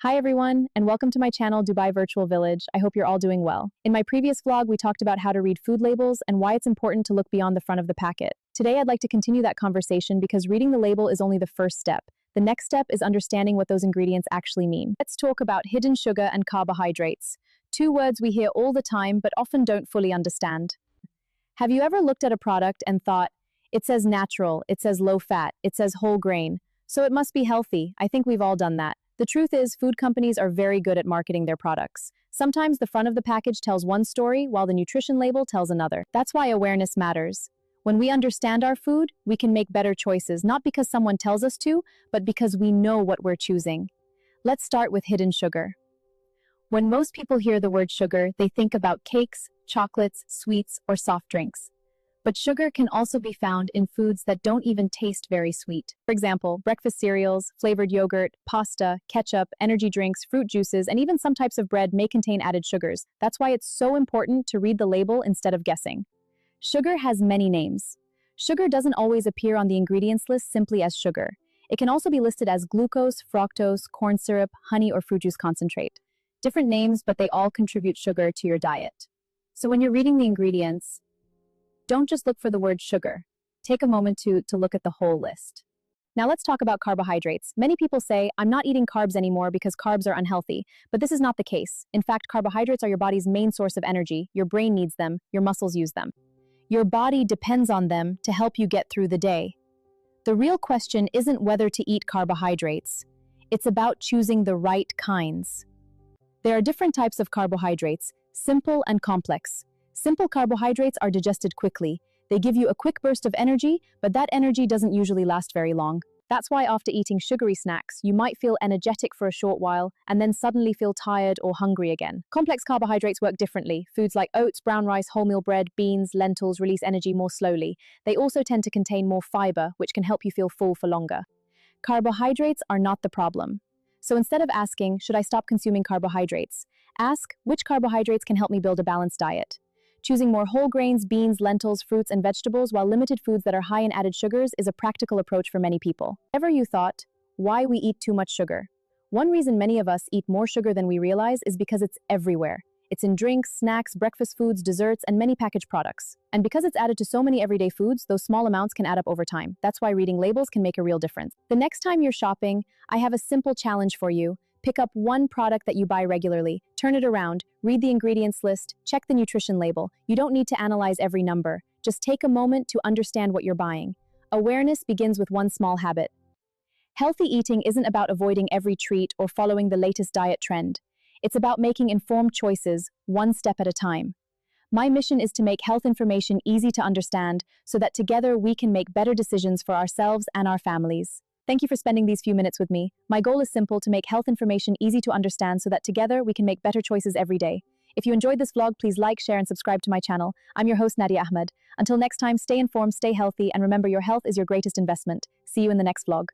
Hi everyone, and welcome to my channel Dubai Virtual Village. I hope you're all doing well. In my previous vlog, we talked about how to read food labels and why it's important to look beyond the front of the packet. Today, I'd like to continue that conversation because reading the label is only the first step. The next step is understanding what those ingredients actually mean. Let's talk about hidden sugar and carbohydrates. Two words we hear all the time but often don't fully understand. Have you ever looked at a product and thought, it says natural, it says low fat, it says whole grain, so it must be healthy? I think we've all done that. The truth is, food companies are very good at marketing their products. Sometimes the front of the package tells one story, while the nutrition label tells another. That's why awareness matters. When we understand our food, we can make better choices, not because someone tells us to, but because we know what we're choosing. Let's start with hidden sugar. When most people hear the word sugar, they think about cakes, chocolates, sweets, or soft drinks. But sugar can also be found in foods that don't even taste very sweet. For example, breakfast cereals, flavored yogurt, pasta, ketchup, energy drinks, fruit juices, and even some types of bread may contain added sugars. That's why it's so important to read the label instead of guessing. Sugar has many names. Sugar doesn't always appear on the ingredients list simply as sugar. It can also be listed as glucose, fructose, corn syrup, honey, or fruit juice concentrate. Different names, but they all contribute sugar to your diet. So when you're reading the ingredients, don't just look for the word sugar. Take a moment to look at the whole list. Now let's talk about carbohydrates. Many people say, I'm not eating carbs anymore because carbs are unhealthy, but this is not the case. In fact, carbohydrates are your body's main source of energy. Your brain needs them, your muscles use them. Your body depends on them to help you get through the day. The real question isn't whether to eat carbohydrates. It's about choosing the right kinds. There are different types of carbohydrates, simple and complex. Simple carbohydrates are digested quickly. They give you a quick burst of energy, but that energy doesn't usually last very long. That's why after eating sugary snacks, you might feel energetic for a short while and then suddenly feel tired or hungry again. Complex carbohydrates work differently. Foods like oats, brown rice, wholemeal bread, beans, lentils release energy more slowly. They also tend to contain more fiber, which can help you feel full for longer. Carbohydrates are not the problem. So instead of asking, should I stop consuming carbohydrates? Ask, which carbohydrates can help me build a balanced diet? Choosing more whole grains, beans, lentils, fruits, and vegetables, while limited foods that are high in added sugars is a practical approach for many people. Ever you thought, why we eat too much sugar? One reason many of us eat more sugar than we realize is because it's everywhere. It's in drinks, snacks, breakfast foods, desserts, and many packaged products. And because it's added to so many everyday foods, those small amounts can add up over time. That's why reading labels can make a real difference. The next time you're shopping, I have a simple challenge for you. Pick up one product that you buy regularly, turn it around, read the ingredients list, check the nutrition label. You don't need to analyze every number. Just take a moment to understand what you're buying. Awareness begins with one small habit. Healthy eating isn't about avoiding every treat or following the latest diet trend. It's about making informed choices, one step at a time. My mission is to make health information easy to understand so that together we can make better decisions for ourselves and our families. Thank you for spending these few minutes with me. My goal is simple: to make health information easy to understand so that together we can make better choices every day. If you enjoyed this vlog, please like, share, and subscribe to my channel. I'm your host, Nadia Ahmad. Until next time, stay informed, stay healthy, and remember, your health is your greatest investment. See you in the next vlog.